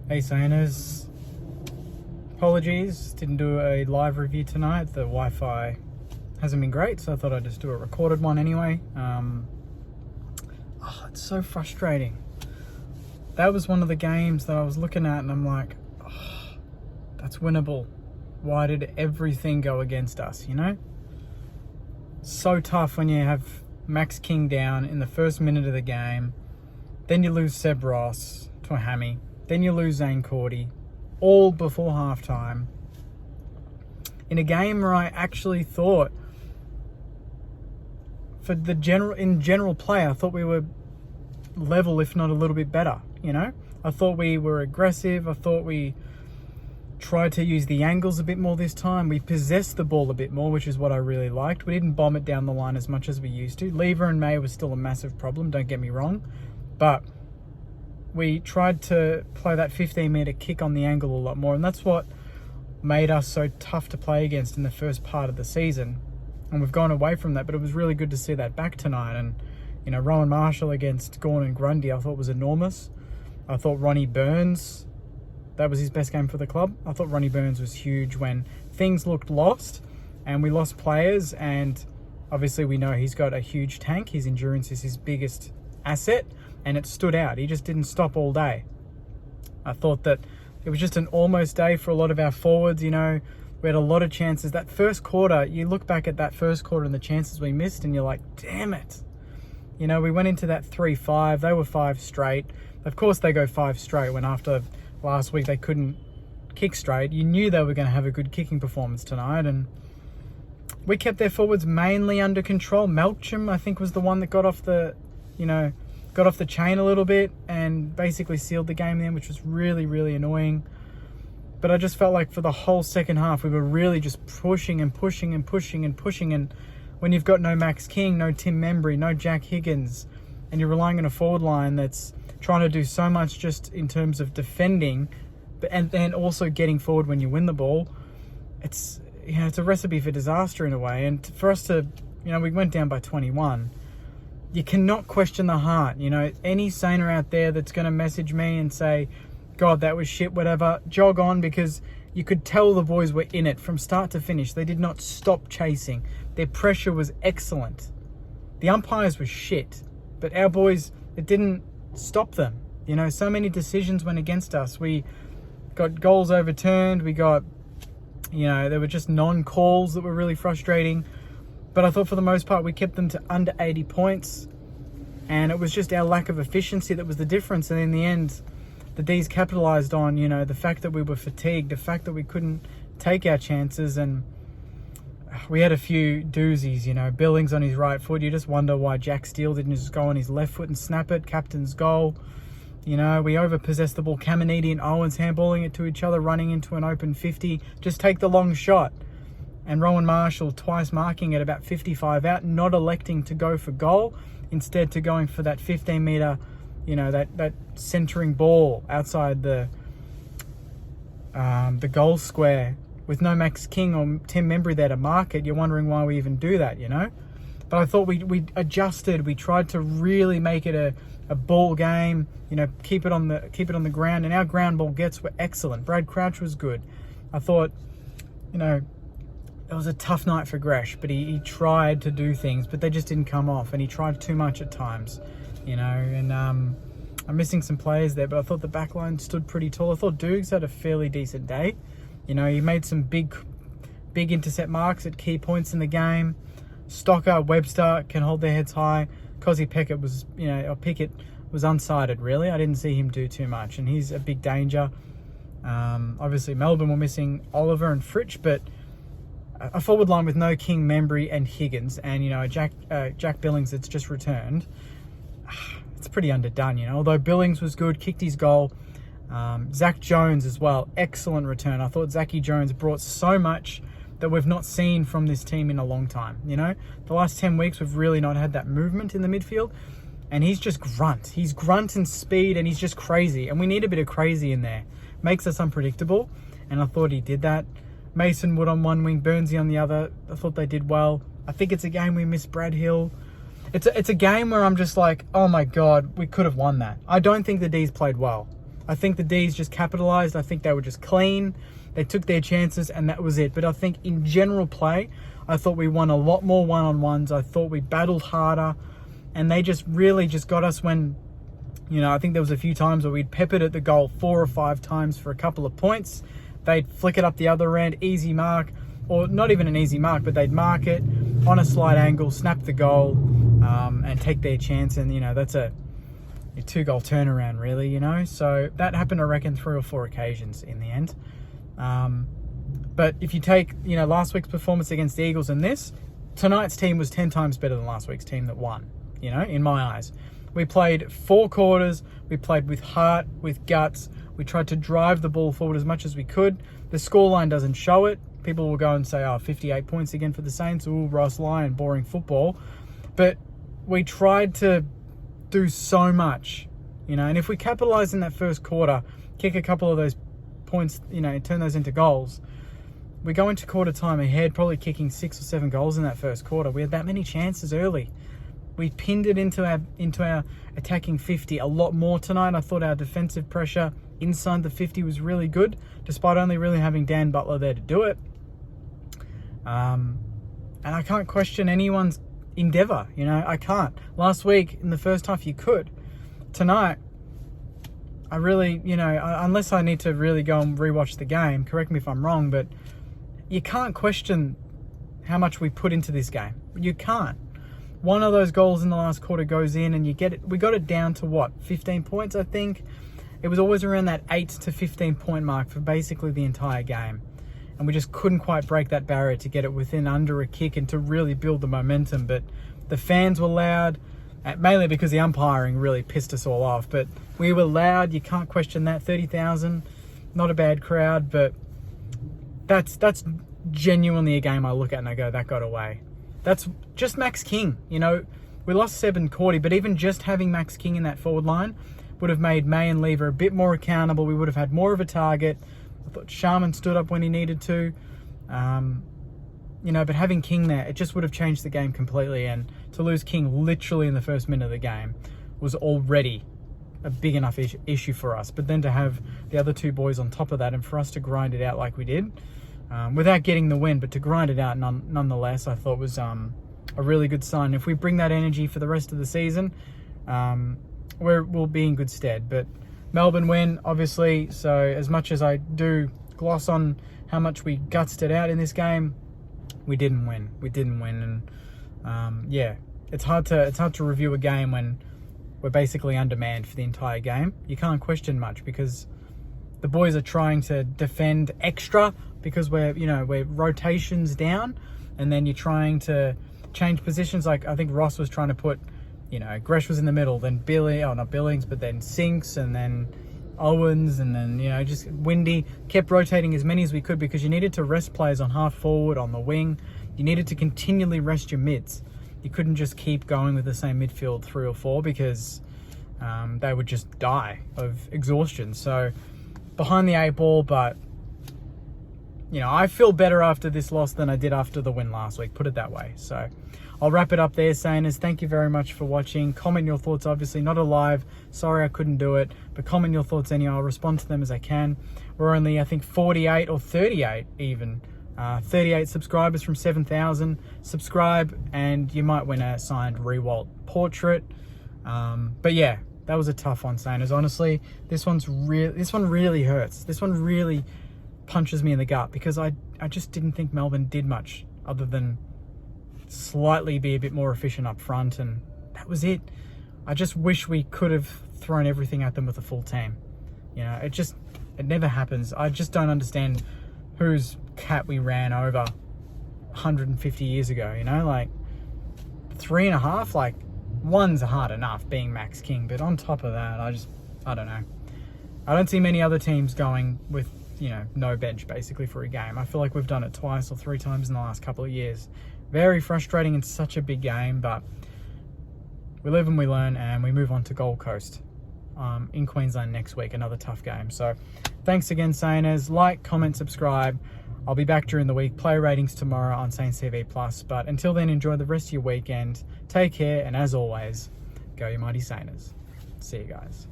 Ace owners, apologies, didn't do a live review tonight. The Wi-Fi hasn't been great, so I thought I'd just do a recorded one anyway. It's so frustrating. That was one of the games that I was looking at and I'm like, that's winnable. Why did everything go against us, you know? So tough when you have Max King down in the first minute of the game, then you lose Seb Ross to a hammy, then you lose Zane Cordy, all before halftime. In a game where I actually thought, for the general play, I thought we were level, if not a little bit better, you know? I thought we were aggressive. I thought we tried to use the angles a bit more this time. We possessed the ball a bit more, which is what I really liked. We didn't bomb it down the line as much as we used to. Lever and May was still a massive problem, don't get me wrong. But we tried to play that 15-metre kick on the angle a lot more, and that's what made us so tough to play against in the first part of the season. And we've gone away from that, but it was really good to see that back tonight. And, you know, Rowan Marshall against Gawn and Grundy, I thought was enormous. I thought Ronnie Burns, that was his best game for the club. I thought Ronnie Burns was huge when things looked lost and we lost players. And obviously we know he's got a huge tank. His endurance is his biggest asset, and it stood out. He just didn't stop all day. I thought that it was just an almost day for a lot of our forwards. You know, we had a lot of chances. That first quarter, you look back at that first quarter and the chances we missed and you're like, damn it. You know, we went into that 3-5. They were 5 straight. Of course they go 5 straight when after last week they couldn't kick straight. You knew they were going to have a good kicking performance tonight, and we kept their forwards mainly under control. Melcham, I think, was the one that got off the chain a little bit and basically sealed the game then, which was really, really annoying. But I just felt like for the whole second half, we were really just pushing and pushing and pushing and pushing. And when you've got no Max King, no Tim Membry, no Jack Higgins, and you're relying on a forward line that's trying to do so much just in terms of defending, and then also getting forward when you win the ball, it's a recipe for disaster in a way. And for us to, we went down by 21. You cannot question the heart. You know, any saner out there that's going to message me and say, God, that was shit, whatever, jog on, because you could tell the boys were in it from start to finish. They did not stop chasing. Their pressure was excellent. The umpires were shit, but our boys, it didn't stop them. You know, so many decisions went against us. We got goals overturned. We got, there were just non-calls that were really frustrating. But I thought for the most part, we kept them to under 80 points. And it was just our lack of efficiency that was the difference. And in the end, the D's capitalised on, the fact that we were fatigued, the fact that we couldn't take our chances. And we had a few doozies, Billings on his right foot. You just wonder why Jack Steele didn't just go on his left foot and snap it. Captain's goal. We overpossessed the ball. Caminiti and Owens handballing it to each other, running into an open 50. Just take the long shot. And Rowan Marshall twice marking it about 55 out, not electing to go for goal, instead to going for that 15-metre, that centering ball outside the goal square with no Max King or Tim Membry there to mark it. You're wondering why we even do that, But I thought we adjusted. We tried to really make it a ball game, keep it on the ground, and our ground ball gets were excellent. Brad Crouch was good. I thought, it was a tough night for Gresh, but he tried to do things, but they just didn't come off, and he tried too much at times, and I'm missing some players there, but I thought the back line stood pretty tall. I thought Dukes had a fairly decent day. He made some big intercept marks at key points in the game. Stocker, Webster can hold their heads high. Cozzy Pickett was, Pickett was unsighted, really. I didn't see him do too much, and he's a big danger. Obviously, Melbourne were missing Oliver and Fritsch, but a forward line with no King, Membry and Higgins, and Jack Billings that's just returned, it's pretty underdone. Although Billings was good, kicked his goal. Zach Jones as well, excellent return. I thought Zachy Jones brought so much that we've not seen from this team in a long time. The last 10 weeks we've really not had that movement in the midfield, and he's just grunt. He's grunt and speed, and he's just crazy, and we need a bit of crazy in there. Makes us unpredictable, and I thought he did that. Mason Wood on one wing, Burnsy on the other. I thought they did well. I think it's a game we missed Brad Hill. It's a game where I'm just like, oh my God, we could have won that. I don't think the D's played well. I think the D's just capitalised. I think they were just clean. They took their chances and that was it. But I think in general play, I thought we won a lot more one-on-ones. I thought we battled harder. And they just really just got us when, I think there was a few times where we'd peppered at the goal 4 or 5 times for a couple of points. They'd flick it up the other end, easy mark. Or not even an easy mark, but they'd mark it on a slight angle, snap the goal, and take their chance. And, that's a 2-goal turnaround, really, So that happened, I reckon, 3 or 4 occasions in the end. But if you take, last week's performance against the Eagles and this, tonight's team was 10 times better than last week's team that won, in my eyes. We played 4 quarters. We played with heart, with guts. We tried to drive the ball forward as much as we could. The scoreline doesn't show it. People will go and say, 58 points again for the Saints. Ooh, Ross Lyon, boring football. But we tried to do so much, and if we capitalise in that first quarter, kick a couple of those points, turn those into goals, we go into quarter time ahead, probably kicking 6 or 7 goals in that first quarter. We had that many chances early. We pinned it into our attacking 50 a lot more tonight. I thought our defensive pressure inside the 50 was really good, despite only really having Dan Butler there to do it. And I can't question anyone's endeavour, I can't. Last week, in the first half, you could. Tonight, I really, unless I need to really go and rewatch the game, correct me if I'm wrong, but you can't question how much we put into this game. You can't. One of those goals in the last quarter goes in and you get it. We got it down to 15 points, I think. It was always around that 8 to 15 point mark for basically the entire game. And we just couldn't quite break that barrier to get it within under a kick and to really build the momentum. But the fans were loud, mainly because the umpiring really pissed us all off. But we were loud, you can't question that. 30,000, not a bad crowd, but that's genuinely a game I look at and I go, that got away. That's just Max King. We lost Seb and Cordy, but even just having Max King in that forward line would have made May and Lever a bit more accountable. We would have had more of a target. I thought Sharman stood up when he needed to. But having King there, it just would have changed the game completely. And to lose King literally in the first minute of the game was already a big enough issue for us. But then to have the other 2 boys on top of that and for us to grind it out like we did, without getting the win, but to grind it out nonetheless, I thought was a really good sign. If we bring that energy for the rest of the season, we'll be in good stead. But Melbourne win, obviously, so as much as I do gloss on how much we gutsed it out in this game, we didn't win. And it's hard to review a game when we're basically undermanned for the entire game. You can't question much because the boys are trying to defend extra because we're rotations down, and then you're trying to change positions. Like I think Ross was trying to put, Gresh was in the middle, then not Billings, but then Sinks, and then Owens, and then, just Windy. Kept rotating as many as we could because you needed to rest players on half forward, on the wing. You needed to continually rest your mids. You couldn't just keep going with the same midfield 3 or 4 because they would just die of exhaustion. So behind the 8 ball, but I feel better after this loss than I did after the win last week, put it that way. So I'll wrap it up there, Sainers. Thank you very much for watching. Comment your thoughts, obviously not a live. Sorry I couldn't do it, but comment your thoughts anyhow. I'll respond to them as I can. We're only, I think, 48 or 38 even. 38 subscribers from 7,000. Subscribe and you might win a signed Rewalt portrait. But yeah, that was a tough one, Sainers. Honestly, this one really hurts. This one really punches me in the gut because I just didn't think Melbourne did much other than slightly be a bit more efficient up front, and that was it. I just wish we could have thrown everything at them with a full team. It never happens. I just don't understand whose cat we ran over 150 years ago, 3.5, one's hard enough being Max King, but on top of that, I don't know. I don't see many other teams going with, no bench basically for a game. I feel like we've done it 2 or 3 times in the last couple of years. Very frustrating in such a big game, but we live and we learn, and we move on to Gold Coast in Queensland next week, another tough game. So thanks again, Sainers. Like, comment, subscribe. I'll be back during the week. Player ratings tomorrow on Saints TV Plus. But until then, enjoy the rest of your weekend. Take care, and as always, go you mighty Sainers. See you guys.